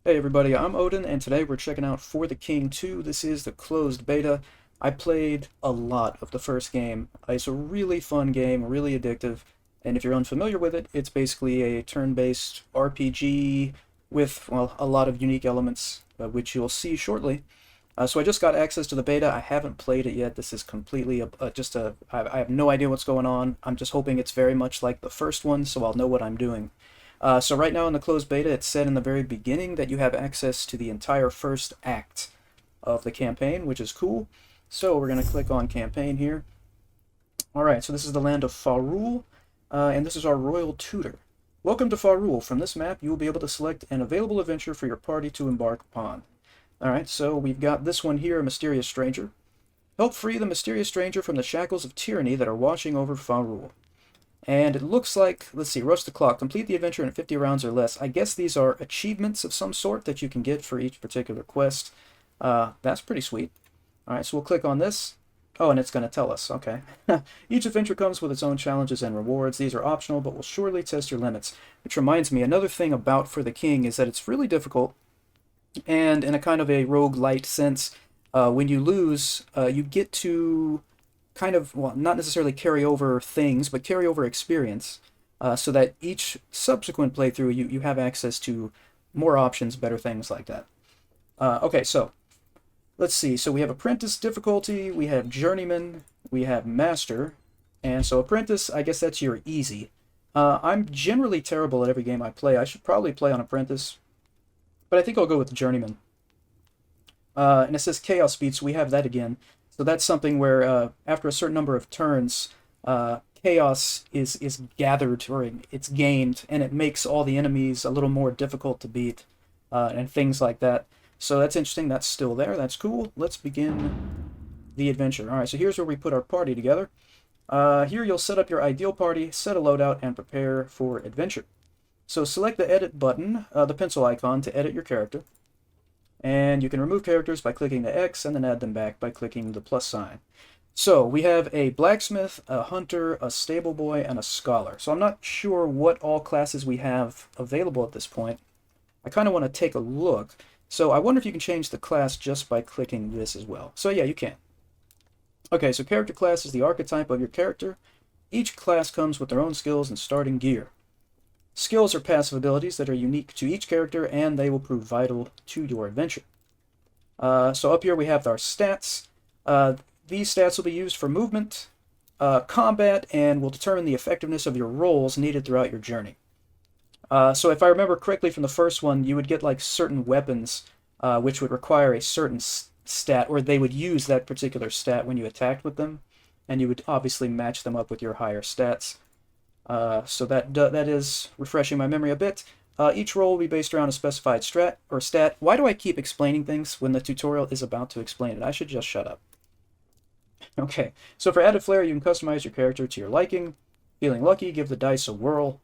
Hey everybody, I'm Odin, and today we're checking out For the King 2. This is the closed beta. I played a lot of the first game. It's a really fun game, really addictive, and if you're unfamiliar with it, it's basically a turn-based RPG with, well, a lot of unique elements, which you'll see shortly. So I just got access to the beta. I haven't played it yet. This is completely I have no idea what's going on. I'm just hoping it's very much like the first one, so I'll know what I'm doing. So right now in the closed beta, it said in the very beginning that you have access to the entire first act of the campaign, which is cool. So we're going to click on campaign here. Alright, so this is the land of Farul, and this is our royal tutor. Welcome to Farul. From this map, you will be able to select an available adventure for your party to embark upon. Alright, so we've got this one here, a mysterious stranger. Help free the mysterious stranger from the shackles of tyranny that are washing over Farul. And it looks like, let's see, roast the clock. Complete the adventure in 50 rounds or less. I guess these are achievements of some sort that you can get for each particular quest. That's pretty sweet. Alright, so we'll click on this. Oh, and it's going to tell us. Okay. Each adventure comes with its own challenges and rewards. These are optional, but will surely test your limits. Which reminds me, another thing about For the King is that it's really difficult, and in a kind of a roguelite sense, when you lose, you get to kind of, well, not necessarily carry over things, but carry over experience, so that each subsequent playthrough you have access to more options, better things like that. Okay, so let's see. So we have Apprentice difficulty, we have Journeyman, we have Master, and so Apprentice, I guess that's your easy. I'm generally terrible at every game I play. I should probably play on Apprentice, but I think I'll go with Journeyman. And it says Chaos Speed, so we have that again. So that's something where after a certain number of turns, chaos is gathered, or it's gained, and it makes all the enemies a little more difficult to beat, and things like that. So that's interesting. That's still there. That's cool. Let's begin the adventure. All right, so here's where we put our party together. Here you'll set up your ideal party, set a loadout, and prepare for adventure. So select the edit button, the pencil icon, to edit your character. And you can remove characters by clicking the X and then add them back by clicking the plus sign. So we have a blacksmith, a hunter, a stable boy, and a scholar. So I'm not sure what all classes we have available at this point. I kind of want to take a look. So I wonder if you can change the class just by clicking this as well. So yeah, you can. Okay, so character class is the archetype of your character. Each class comes with their own skills and starting gear. Skills are passive abilities that are unique to each character, and they will prove vital to your adventure. So up here we have our stats. These stats will be used for movement, combat, and will determine the effectiveness of your rolls needed throughout your journey. So if I remember correctly from the first one, you would get like certain weapons which would require a certain stat, or they would use that particular stat when you attacked with them, and you would obviously match them up with your higher stats. So that is refreshing my memory a bit. Each roll will be based around a specified stat. Why do I keep explaining things when the tutorial is about to explain it? I should just shut up. Okay, so for added flair, you can customize your character to your liking. Feeling lucky, give the dice a whirl,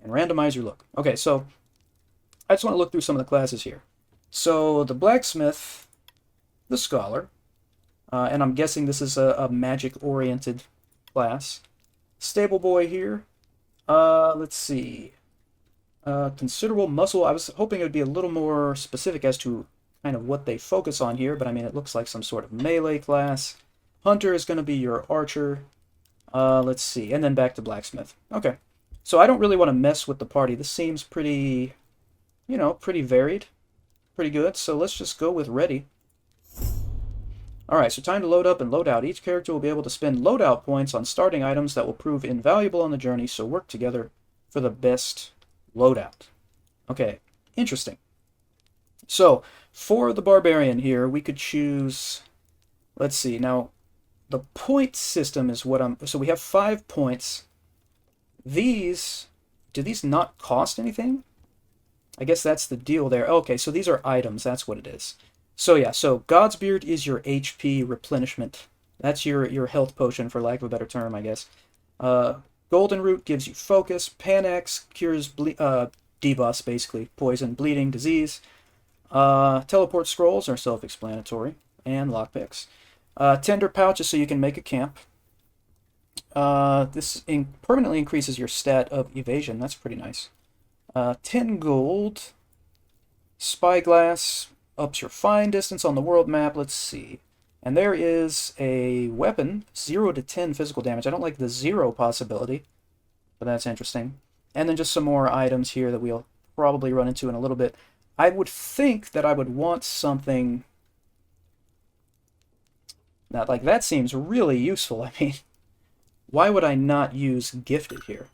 and randomize your look. Okay, so I just want to look through some of the classes here. So the blacksmith, the scholar, and I'm guessing this is a magic-oriented class. Stable boy here. Let's see. Considerable muscle. I was hoping it would be a little more specific as to kind of what they focus on here, but I mean, it looks like some sort of melee class. Hunter is going to be your archer. Let's see. And then back to blacksmith. Okay. So I don't really want to mess with the party. This seems pretty, pretty varied. Pretty good. So let's just go with ready. Alright, so time to load up and load out. Each character will be able to spend loadout points on starting items that will prove invaluable on the journey, so work together for the best loadout. Okay, interesting. So, for the barbarian here, we could choose, let's see, now, the point system is what so we have 5 points. Do these not cost anything? I guess that's the deal there. Okay, so these are items, that's what it is. So yeah, so Godsbeard is your HP replenishment. That's your health potion, for lack of a better term, I guess. Golden Root gives you focus. Panax cures debuffs, basically. Poison, bleeding, disease. Teleport scrolls are self-explanatory. And lockpicks. Tender pouch is so you can make a camp. This permanently increases your stat of evasion. That's pretty nice. 10 gold. spyglass ups your fine distance on the world map. Let's see. And there is a weapon, 0 to 10 physical damage. I don't like the 0 possibility, but that's interesting. And then just some more items here that we'll probably run into in a little bit. I would think that I would want something... Now, like, that seems really useful. I mean, why would I not use gifted here?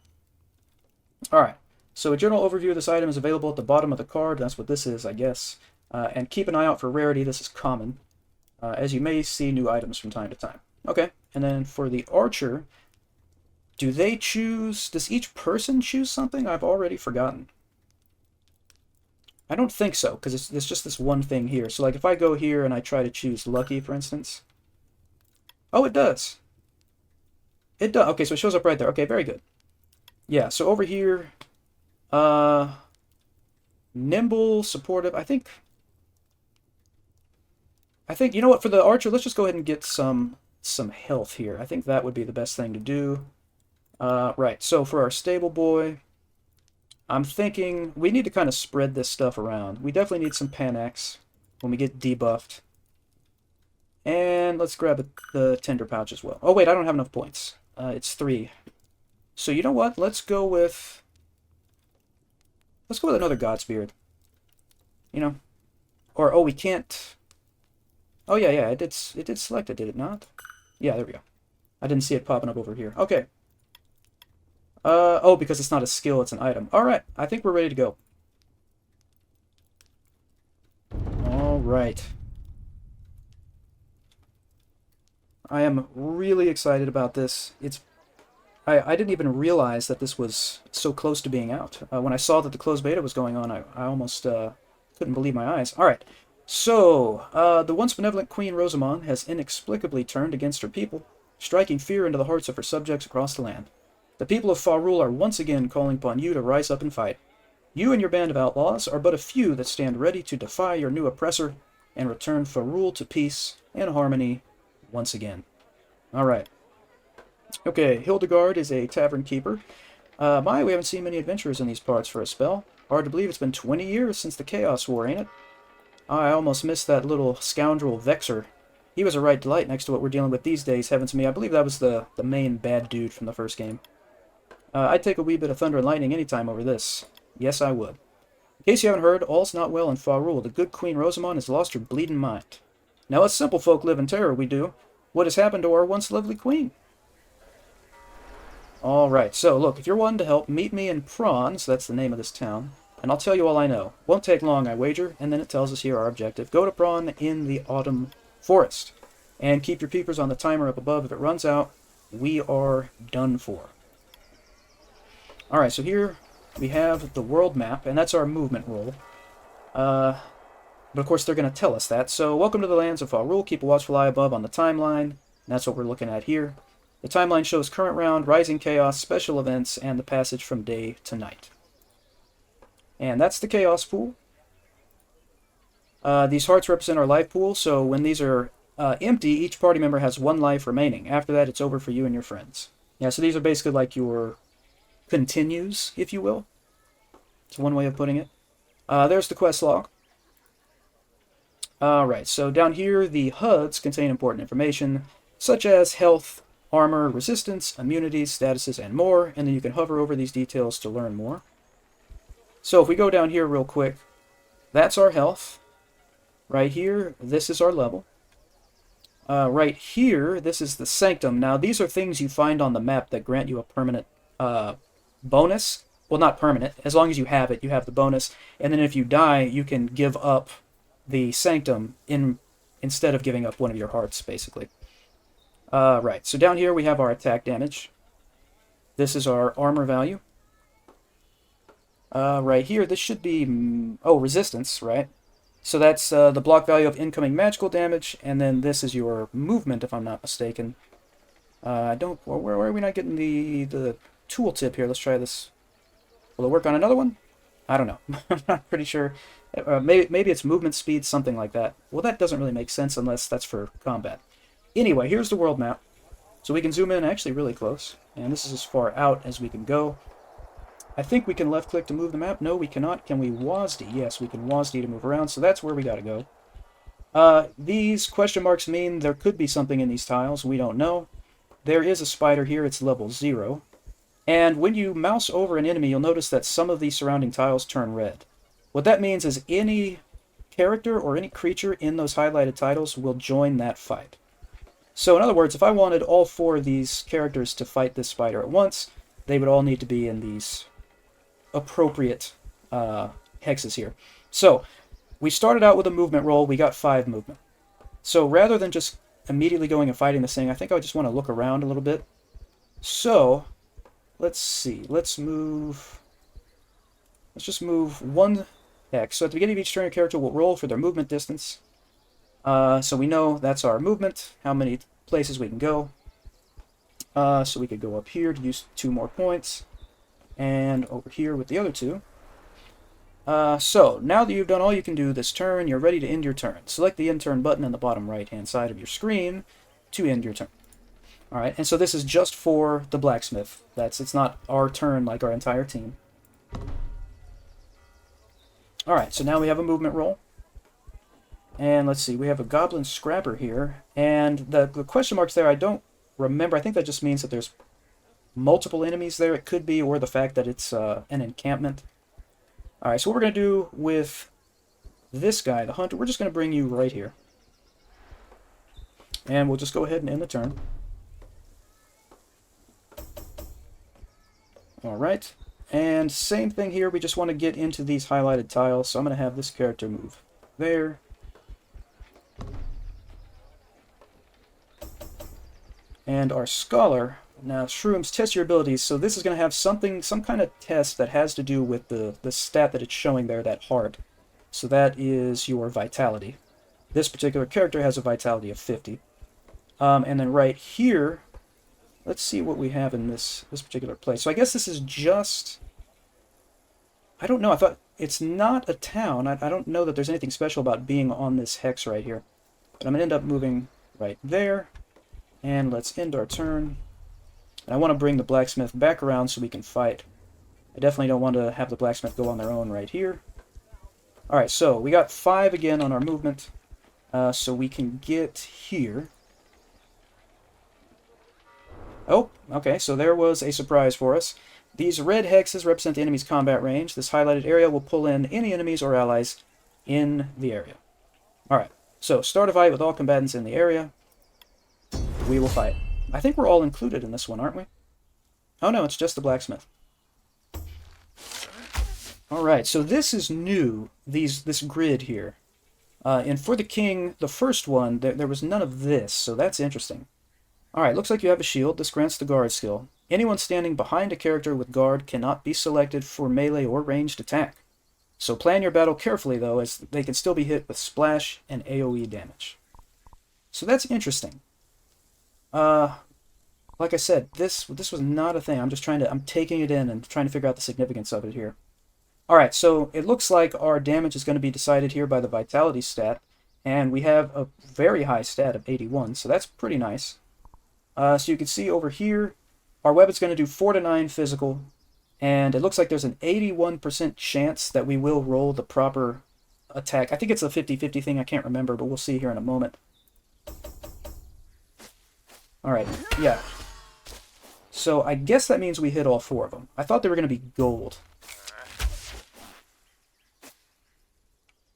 Alright, so a general overview of this item is available at the bottom of the card. That's what this is, I guess. And keep an eye out for rarity. This is common, as you may see new items from time to time. Okay, and then for the archer, do they choose... Does each person choose something? I've already forgotten. I don't think so, because it's just this one thing here. So, like, if I go here and I try to choose lucky, for instance... Oh, it does. It does. Okay, so it shows up right there. Okay, very good. Yeah, so over here, nimble, supportive. I think, you know what, for the archer, let's just go ahead and get some health here. I think that would be the best thing to do. Right, so for our stable boy, I'm thinking we need to kind of spread this stuff around. We definitely need some Panax when we get debuffed. And let's grab the Tender Pouch as well. Oh, wait, I don't have enough points. It's 3. So you know what? Let's go with another Godsbeard. You know? Or, oh, we can't... Oh, yeah, it did select it, did it not? Yeah, there we go. I didn't see it popping up over here. Okay. Oh, because it's not a skill, it's an item. Alright, I think we're ready to go. Alright. I am really excited about this. I didn't even realize that this was so close to being out. When I saw that the closed beta was going on, I almost couldn't believe my eyes. Alright, so, the once benevolent Queen Rosamond has inexplicably turned against her people, striking fear into the hearts of her subjects across the land. The people of Fahrul are once again calling upon you to rise up and fight. You and your band of outlaws are but a few that stand ready to defy your new oppressor and return Fahrul to peace and harmony once again. Alright. Okay, Hildegard is a tavern keeper. We haven't seen many adventurers in these parts for a spell. Hard to believe it's been 20 years since the Chaos War, ain't it? I almost missed that little scoundrel Vexer. He was a right delight next to what we're dealing with these days, heavens to me. I believe that was the main bad dude from the first game. I'd take a wee bit of thunder and lightning any time over this. Yes, I would. In case you haven't heard, all's not well in Fahrul. The good Queen Rosamond has lost her bleeding mind. Now us simple folk live in terror, we do. What has happened to our once lovely queen? Alright, so look, if you're wanting to help, meet me in Prawns, that's the name of this town, and I'll tell you all I know. Won't take long, I wager, and then it tells us here our objective. Go to Prawn in the Autumn Forest, and keep your peepers on the timer up above. If it runs out, we are done for. Alright, so here we have the world map, and that's our movement roll. But of course they're going to tell us that. So welcome to the lands of Fahrul. Keep a watchful eye above on the timeline. That's what we're looking at here. The timeline shows current round, rising chaos, special events, and the passage from day to night. And that's the chaos pool. These hearts represent our life pool, so when these are empty, each party member has 1 life remaining. After that, it's over for you and your friends. Yeah, so these are basically like your continues, if you will. It's one way of putting it. There's the quest log. Alright, so down here, the HUDs contain important information, such as health, armor, resistance, immunities, statuses, and more, and then you can hover over these details to learn more. So if we go down here real quick, that's our health. Right here, this is our level. Right here, this is the sanctum. Now, these are things you find on the map that grant you a permanent bonus. Well, not permanent. As long as you have it, you have the bonus. And then if you die, you can give up the sanctum instead of giving up one of your hearts, basically. Right, so down here we have our attack damage. This is our armor value. Right here, this should be... resistance, right? So that's the block value of incoming magical damage, and then this is your movement, if I'm not mistaken. Where are we not getting the tooltip here? Let's try this. Will it work on another one? I don't know. I'm not pretty sure. Maybe it's movement speed, something like that. Well, that doesn't really make sense unless that's for combat. Anyway, here's the world map. So we can zoom in actually really close. And this is as far out as we can go. I think we can left-click to move the map. No, we cannot. Can we WASD? Yes, we can WASD to move around, so that's where we gotta go. These question marks mean there could be something in these tiles. We don't know. There is a spider here. It's level 0. And when you mouse over an enemy, you'll notice that some of these surrounding tiles turn red. What that means is any character or any creature in those highlighted tiles will join that fight. So in other words, if I wanted all 4 of these characters to fight this spider at once, they would all need to be in these appropriate hexes here. So we started out with a movement roll. We got 5 movement. So rather than just immediately going and fighting this thing, I think I just want to look around a little bit. So let's see. Let's just move 1 hex. So at the beginning of each turn, your character will roll for their movement distance. So we know that's our movement, how many places we can go. So we could go up here to use 2 more points, and over here with the other 2. So now that you've done all you can do this turn, you're ready to end your turn. Select the end turn button in the bottom right-hand side of your screen to end your turn. Alright, and so this is just for the blacksmith. It's not our turn like our entire team. Alright, so now we have a movement roll. And let's see, we have a goblin scrapper here. And the question marks there, I don't remember. I think that just means that there's multiple enemies there. It could be, or the fact that it's an encampment. Alright, so what we're going to do with this guy, the hunter, we're just going to bring you right here. And we'll just go ahead and end the turn. Alright, and same thing here, we just want to get into these highlighted tiles, so I'm going to have this character move there. And our scholar, now shrooms, test your abilities, so this is going to have some kind of test that has to do with the stat that it's showing there, that heart. So that is your vitality. This particular character has a vitality of 50. And then right here, let's see what we have in this particular place. So I guess this is just... I don't know. I thought it's not a town. I don't know that there's anything special about being on this hex right here. But I'm going to end up moving right there. And let's end our turn. And I want to bring the blacksmith back around so we can fight. I definitely don't want to have the blacksmith go on their own right here. Alright, so we got 5 again on our movement. So we can get here. Oh, okay, so there was a surprise for us. These red hexes represent the enemy's combat range. This highlighted area will pull in any enemies or allies in the area. Alright, so start a fight with all combatants in the area. We will fight. I think we're all included in this one, aren't we? Oh no, it's just the blacksmith. Alright, so this is new, this grid here. And for the king, the first one, there was none of this, so that's interesting. Alright, looks like you have a shield. This grants the guard skill. Anyone standing behind a character with guard cannot be selected for melee or ranged attack. So plan your battle carefully, though, as they can still be hit with splash and AoE damage. So that's interesting. Like I said, this was not a thing. I'm taking it in and trying to figure out the significance of it here. Alright, so it looks like our damage is going to be decided here by the vitality stat, and we have a very high stat of 81, so that's pretty nice. So you can see over here, our weapon's going to do 4 to 9 physical, and it looks like there's an 81% chance that we will roll the proper attack. I think it's a 50-50 thing, I can't remember, but we'll see here in a moment. Alright, yeah. So I guess that means we hit all 4 of them. I thought they were going to be gold.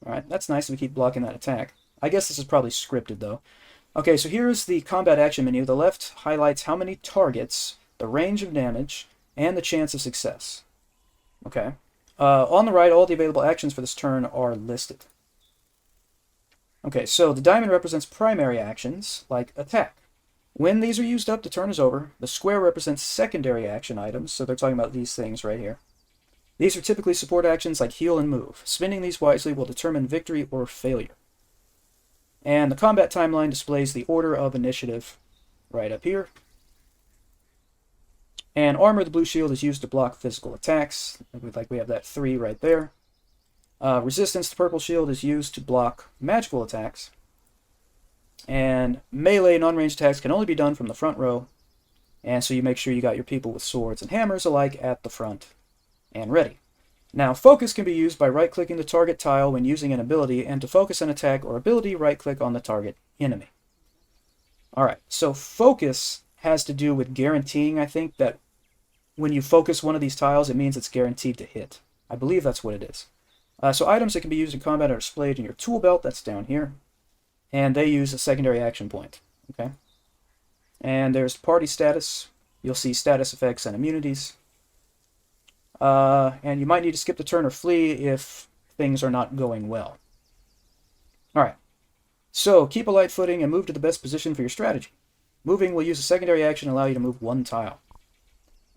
Alright, that's nice if we keep blocking that attack. I guess this is probably scripted, though. Okay, so here's the combat action menu. The left highlights how many targets, the range of damage, and the chance of success. Okay. On the right, all the available actions for this turn are listed. Okay, so the diamond represents primary actions, like attack. When these are used up, the turn is over. The square represents secondary action items, so they're talking about these things right here. These are typically support actions like heal and move. Spending these wisely will determine victory or failure. And the combat timeline displays the order of initiative right up here. And armor, the blue shield, is used to block physical attacks. Like we have that 3 right there. Resistance, the purple shield, is used to block magical attacks. And melee non-ranged attacks can only be done from the front row. And so you make sure you got your people with swords and hammers alike at the front. and ready. Now, focus can be used by right-clicking the target tile when using an ability, and to focus an attack or ability, right-click on the target enemy. Alright, so focus has to do with guaranteeing, I think, that when you focus one of these tiles, it means it's guaranteed to hit. I believe that's what it is. So items that can be used in combat are displayed in your tool belt, that's down here, and they use a secondary action point. Okay, and there's party status. You'll see status effects and immunities. And you might need to skip the turn or flee if things are not going well. Alright, so keep a light footing and move to the best position for your strategy. Moving will use a secondary action and allow you to move one tile.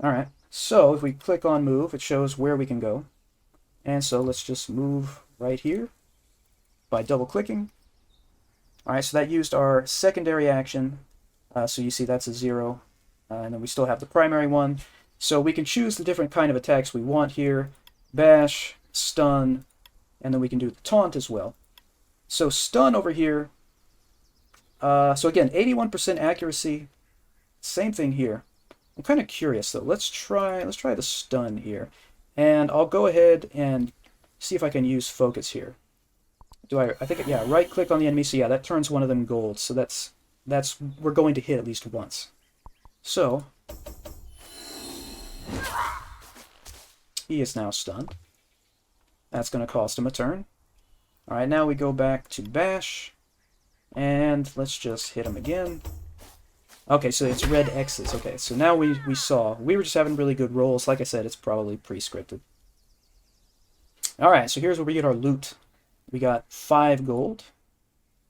Alright, so if we click on move, it shows where we can go. And so let's just move right here by double-clicking. Alright, so that used our secondary action. So you see that's a 0. And then we still have the primary one. So we can choose the different kind of attacks we want here. Bash, stun, and then we can do the taunt as well. So stun over here. So again, 81% accuracy. Same thing here. I'm kind of curious though. Let's try the stun here. And I'll go ahead and see if I can use focus here. I think, yeah, right click on the enemy. So yeah, that turns one of them gold. So that's we're going to hit at least once. So he is now stunned. That's going to cost him a turn. Alright, now we go back to bash. And let's just hit him again. Okay, so it's red X's. Okay, so now we saw. We were just having really good rolls. Like I said, it's probably pre-scripted. Alright, so here's where we get our loot. We got 5 gold.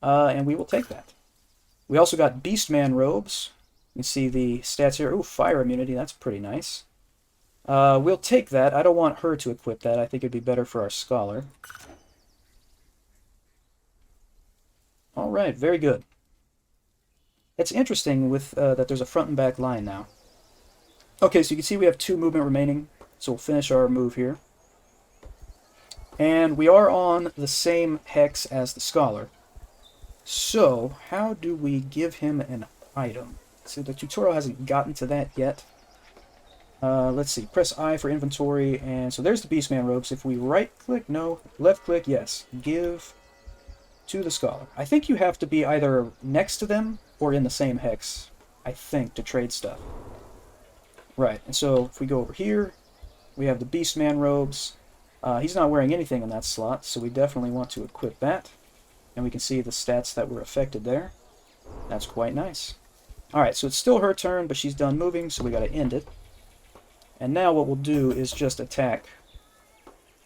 And we will take that. We also got Beastman robes. You can see the stats here. Ooh, fire immunity. That's pretty nice. We'll take that. I don't want her to equip that. I think it'd be better for our scholar. Alright, very good. It's interesting with that there's a front and back line now. Okay, so you can see we have 2 movement remaining. So we'll finish our move here. And we are on the same hex as the scholar. So, how do we give him an item? So the tutorial hasn't gotten to that yet. Let's see, press I for inventory, and so there's the Beastman robes. If we right-click, no, left-click, yes, give to the scholar. I think you have to be either next to them or in the same hex, I think, to trade stuff. Right, and so if we go over here, we have the Beastman robes. He's not wearing anything in that slot, so we definitely want to equip that. And we can see the stats that were affected there. That's quite nice. Alright, so it's still her turn, but she's done moving, so we gotta end it. And now what we'll do is just attack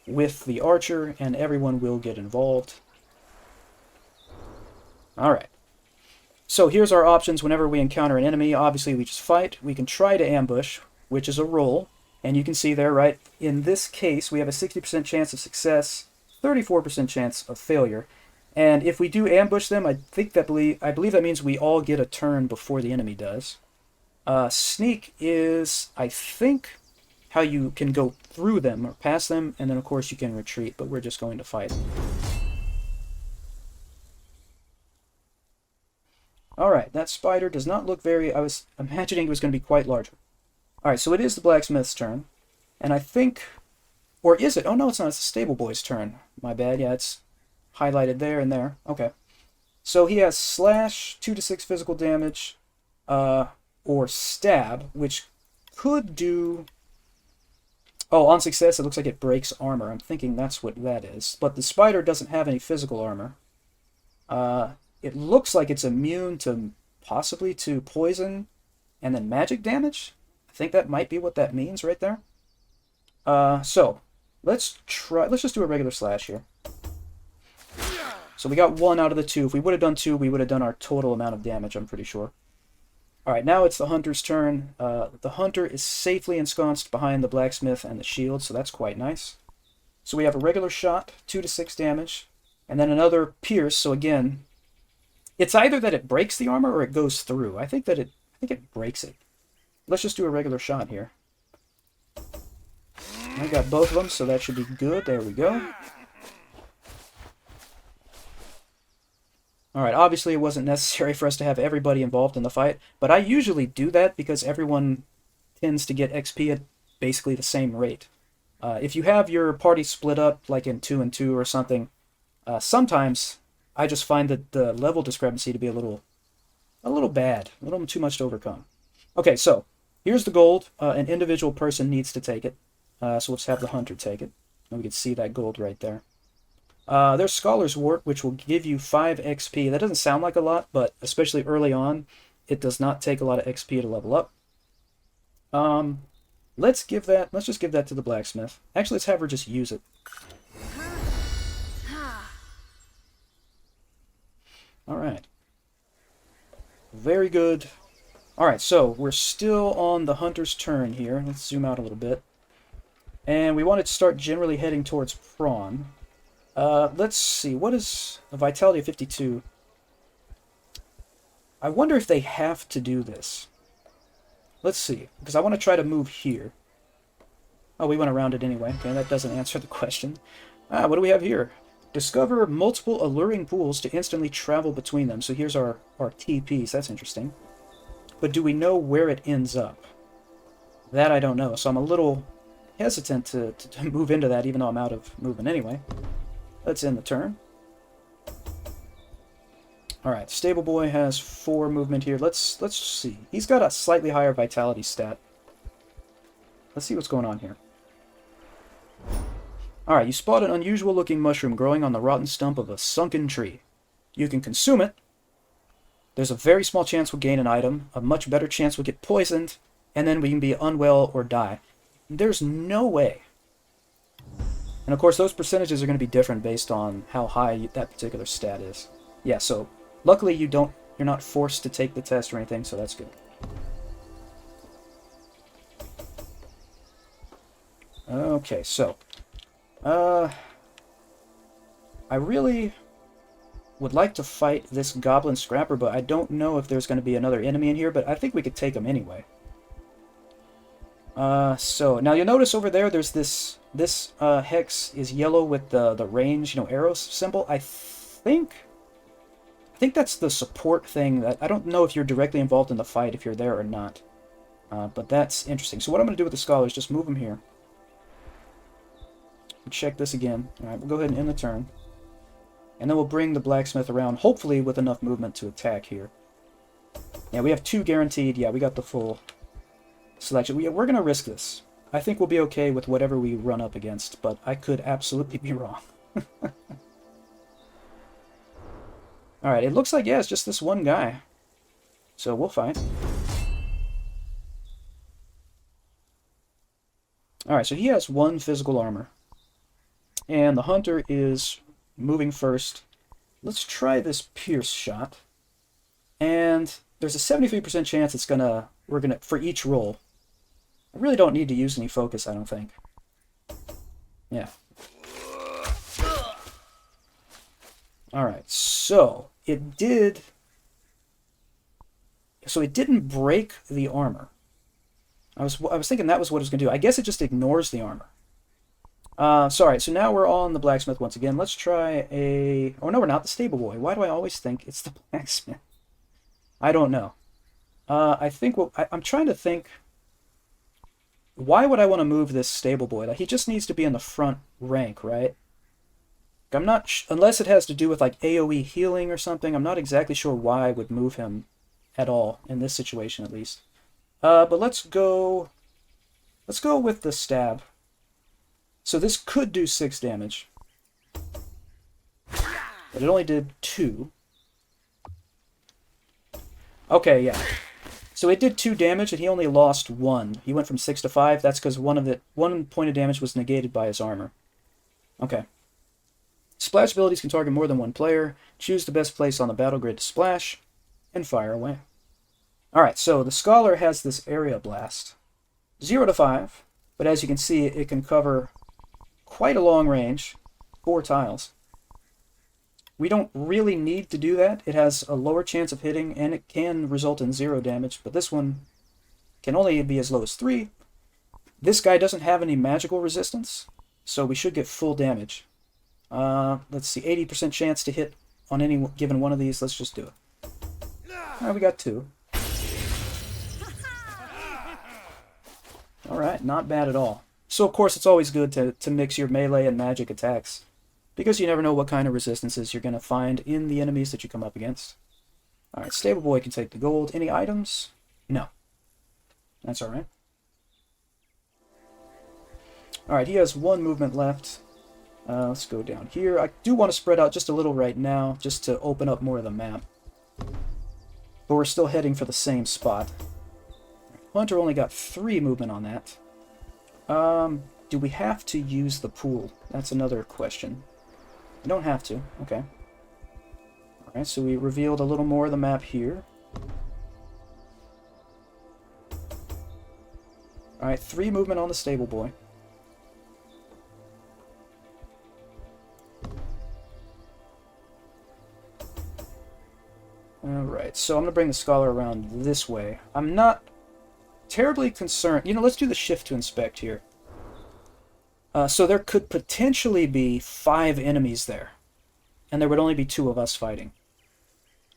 with the archer, and everyone will get involved. Alright. So here's our options whenever we encounter an enemy. Obviously, we just fight. We can try to ambush, which is a roll. And you can see there, right, in this case, we have a 60% chance of success, 34% chance of failure. And if we do ambush them, I believe that means we all get a turn before the enemy does. Sneak is, I think, how you can go through them or past them, and then of course you can retreat, but we're just going to fight. Alright, that spider does not look very... I was imagining it was going to be quite larger. Alright, so it is the blacksmith's turn, and I think... Or is it? Oh no, it's not. It's the stable boy's turn. My bad. Yeah, it's highlighted there and there. Okay. So he has slash, 2 to 6 physical damage, or stab, which could do... Oh, on success, it looks like it breaks armor. I'm thinking that's what that is. But the spider doesn't have any physical armor. It looks like it's immune to, possibly to poison and then magic damage. I think that might be what that means right there. So, let's just do a regular slash here. So we got 1 out of the 2. If we would have done 2, we would have done our total amount of damage, I'm pretty sure. Alright, now it's the hunter's turn. The hunter is safely ensconced behind the blacksmith and the shield, so that's quite nice. So we have a regular shot, 2 to 6 damage, and then another pierce, so again, it's either that it breaks the armor or it goes through. I think it breaks it. Let's just do a regular shot here. I got both of them, so that should be good. There we go. Alright, obviously it wasn't necessary for us to have everybody involved in the fight, but I usually do that because everyone tends to get XP at basically the same rate. If you have your party split up, like in 2 and 2 or something, sometimes I just find that the level discrepancy to be a little bad, a little too much to overcome. Okay, so here's the gold. An individual person needs to take it. So let's have the hunter take it. And we can see that gold right there. There's Scholar's Wart, which will give you 5 XP. That doesn't sound like a lot, but especially early on, it does not take a lot of XP to level up. Let's just give that to the blacksmith. Actually, let's have her just use it. Alright. Very good. Alright, so we're still on the hunter's turn here. Let's zoom out a little bit. And we wanted to start generally heading towards Prawn. Let's see, what is a vitality of 52? I wonder if they have to do this. Let's see, because I want to try to move here. Oh, we went around it anyway. Okay, that doesn't answer the question. What do we have here? Discover multiple alluring pools to instantly travel between them. So here's our TPs. That's interesting. But do we know where it ends up? That I don't know. So I'm a little hesitant to move into that, even though I'm out of movement anyway. Let's end the turn. Alright, Stable Boy has 4 movement here. Let's see. He's got a slightly higher vitality stat. Let's see what's going on here. Alright, you spot an unusual looking mushroom growing on the rotten stump of a sunken tree. You can consume it. There's a very small chance we'll gain an item, a much better chance we'll get poisoned, and then we can be unwell or die. There's no way. And of course those percentages are going to be different based on how high that particular stat is. Yeah, so luckily you're not forced to take the test or anything, so that's good. Okay, so I really would like to fight this goblin scrapper, but I don't know if there's going to be another enemy in here, but I think we could take him anyway. So now you'll notice over there, there's this hex is yellow with the range, arrows symbol. I think that's the support thing. That I don't know if you're directly involved in the fight if you're there or not. But that's interesting. So what I'm going to do with the scholar is just move him here. Check this again. Alright, we'll go ahead and end the turn. And then we'll bring the blacksmith around, hopefully with enough movement to attack here. Yeah, we have 2 guaranteed. Yeah, we got the full selection. We're going to risk this. I think we'll be okay with whatever we run up against, but I could absolutely be wrong. Alright, it looks like, yeah, it's just this one guy. So we'll fight. Alright, so he has 1 physical armor. And the hunter is moving first. Let's try this pierce shot. And there's a 73% chance it's we're gonna for each roll. I really don't need to use any focus, I don't think. Yeah. Alright, so it didn't break the armor. I was thinking that was what it was going to do. I guess it just ignores the armor. Sorry, so now we're all in the blacksmith once again. Let's try a... Oh, no, we're not the stable boy. Why do I always think it's the blacksmith? I don't know. I think... I'm trying to think... Why would I want to move this stable boy? Like, he just needs to be in the front rank, right? I'm not... Unless it has to do with, like, AoE healing or something. I'm not exactly sure why I would move him at all, in this situation at least. But let's go with the stab. So this could do 6 damage. But it only did 2. Okay, yeah. So it did 2 damage and he only lost 1. He went from 6 to 5. That's because one point of damage was negated by his armor. Okay. Splash abilities can target more than one player. Choose the best place on the battle grid to splash, and fire away. Alright, so the Scholar has this area blast. 0 to 5, but as you can see, it can cover quite a long range, 4 tiles. We don't really need to do that. It has a lower chance of hitting, and it can result in 0 damage, but this one can only be as low as 3. This guy doesn't have any magical resistance, so we should get full damage. Let's see, 80% chance to hit on any given one of these. Let's just do it. Alright, we got 2. Alright, not bad at all. So of course it's always good to mix your melee and magic attacks, because you never know what kind of resistances you're going to find in the enemies that you come up against. Alright, Stable Boy can take the gold. Any items? No. That's alright. Alright, he has one movement left. Let's go down here. I do want to spread out just a little right now, just to open up more of the map. But we're still heading for the same spot. Hunter only got 3 movement on that. Do we have to use the pool? That's another question. We don't have to. Okay. Alright, so we revealed a little more of the map here. Alright, 3 movement on the Stable Boy. Alright, so I'm going to bring the Scholar around this way. I'm not terribly concerned. You know, let's do the shift to inspect here. So there could potentially be 5 enemies there. And there would only be 2 of us fighting.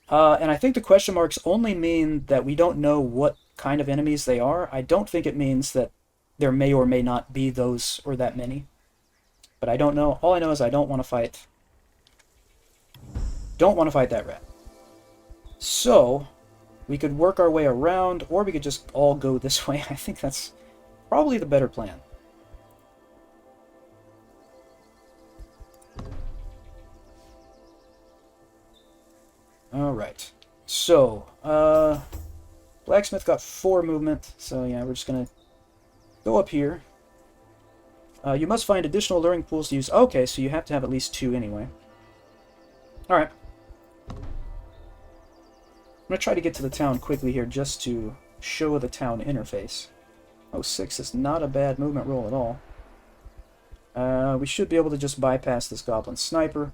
And I think the question marks only mean that we don't know what kind of enemies they are. I don't think it means that there may or may not be those or that many. But I don't know. All I know is I don't want to fight. Don't want to fight that rat. So, we could work our way around, or we could just all go this way. I think that's probably the better plan. Alright. So, Blacksmith got 4 movement, so yeah, we're just gonna go up here. You must find additional luring pools to use. Okay, so you have to have at least 2 anyway. Alright. I'm going to try to get to the town quickly here just to show the town interface. Oh, 6 is not a bad movement roll at all. We should be able to just bypass this goblin sniper.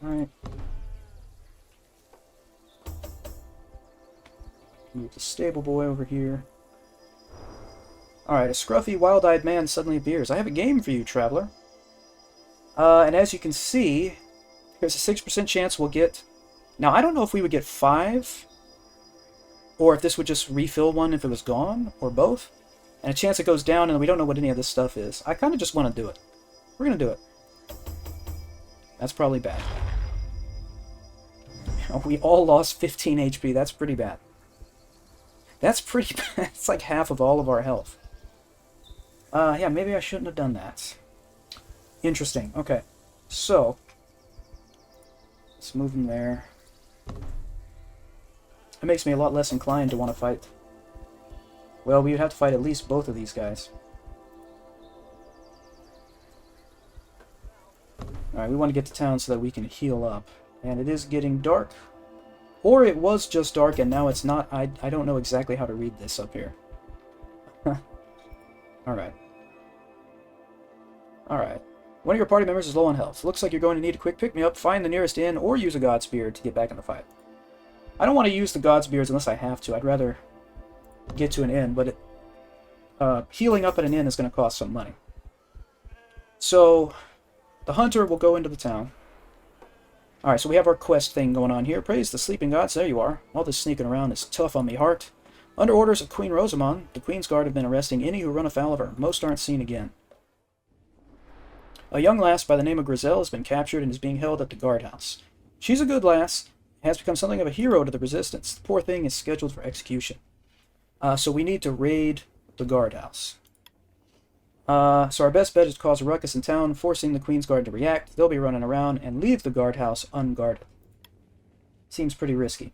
Alright. Move the Stable Boy over here. Alright, a scruffy, wild-eyed man suddenly appears. I have a game for you, traveler. And as you can see, there's a 6% chance we'll get... Now, I don't know if we would get 5, or if this would just refill one if it was gone, or both. And a chance it goes down, and we don't know what any of this stuff is. I kind of just want to do it. We're going to do it. That's probably bad. We all lost 15 HP. That's pretty bad. That's pretty bad. It's like half of all of our health. Yeah, maybe I shouldn't have done that. Interesting. Okay. So... let's move him there. It makes me a lot less inclined to want to fight. Well, we would have to fight at least both of these guys. Alright, we want to get to town so that we can heal up. And it is getting dark. Or it was just dark and now it's not. I don't know exactly how to read this up here. Alright. Alright. One of your party members is low on health. Looks like you're going to need a quick pick-me-up. Find the nearest inn or use a God's Beard to get back in the fight. I don't want to use the God's Beards unless I have to. I'd rather get to an inn, but healing up at an inn is going to cost some money. So, the hunter will go into the town. Alright, so we have our quest thing going on here. Praise the sleeping gods. There you are. All this sneaking around is tough on me heart. Under orders of Queen Rosamond, the Queen's Guard have been arresting any who run afoul of her. Most aren't seen again. A young lass by the name of Grizel has been captured and is being held at the guardhouse. She's a good lass, has become something of a hero to the resistance. The poor thing is scheduled for execution. So we need to raid the guardhouse. So our best bet is to cause a ruckus in town, forcing the Queen's Guard to react. They'll be running around and leave the guardhouse unguarded. Seems pretty risky.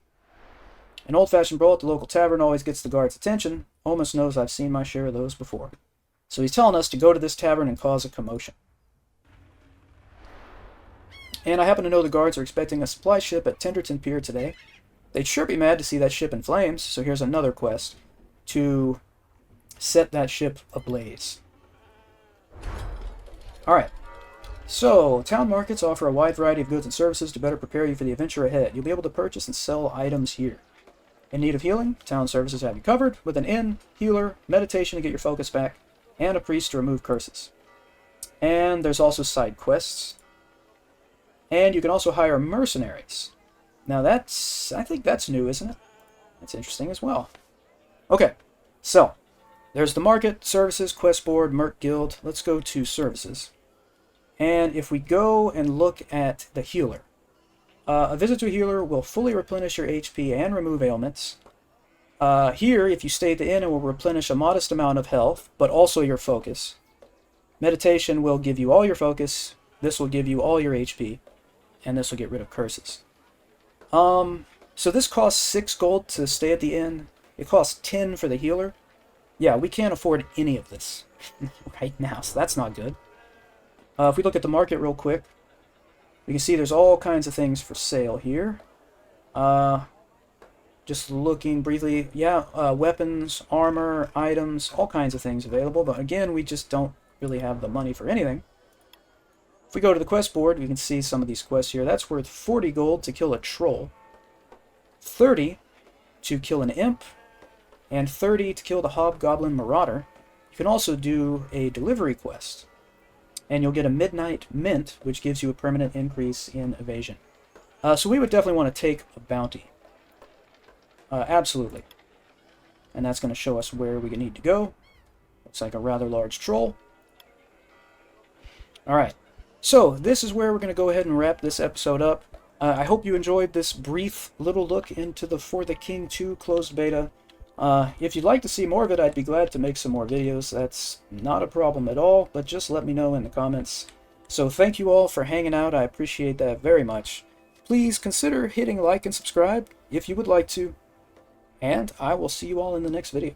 An old-fashioned brawl at the local tavern always gets the guard's attention. Almost knows I've seen my share of those before. So he's telling us to go to this tavern and cause a commotion. And I happen to know the guards are expecting a supply ship at Tenderton Pier today. They'd sure be mad to see that ship in flames, so here's another quest to set that ship ablaze. Alright, so town markets offer a wide variety of goods and services to better prepare you for the adventure ahead. You'll be able to purchase and sell items here. In need of healing, town services have you covered, with an inn, healer, meditation to get your focus back, and a priest to remove curses. And there's also side quests. And you can also hire mercenaries. Now I think that's new, isn't it? That's interesting as well. Okay, so, There's the market, services, quest board, merc guild. Let's go to services. And if we go and look at the healer, a visit to a healer will fully replenish your HP and remove ailments. Here, if you stay at the inn, it will replenish a modest amount of health, but also your focus. Meditation will give you all your focus. This will give you all your HP, and this will get rid of curses. So this costs 6 gold to stay at the inn. It costs 10 for the healer. Yeah, we can't afford any of this right now, so that's not good. If we look at the market real quick, we can see there's all kinds of things for sale here. Just looking briefly, yeah, weapons, armor, items, all kinds of things available, but again, we just don't really have the money for anything. If we go to the quest board, we can see some of these quests here. That's worth 40 gold to kill a troll, 30 to kill an imp, and 30 to kill the hobgoblin marauder. You can also do a delivery quest, and you'll get a midnight mint, which gives you a permanent increase in evasion. So we would definitely want to take a bounty. Absolutely. And that's going to show us where we need to go. Looks like a rather large troll. Alright, so this is where we're going to go ahead and wrap this episode up. I hope you enjoyed this brief little look into the For the King 2 closed beta. If you'd like to see more of it, I'd be glad to make some more videos. That's not a problem at all, but just let me know in the comments. So thank you all for hanging out. I appreciate that very much. Please consider hitting like and subscribe if you would like to. And I will see you all in the next video.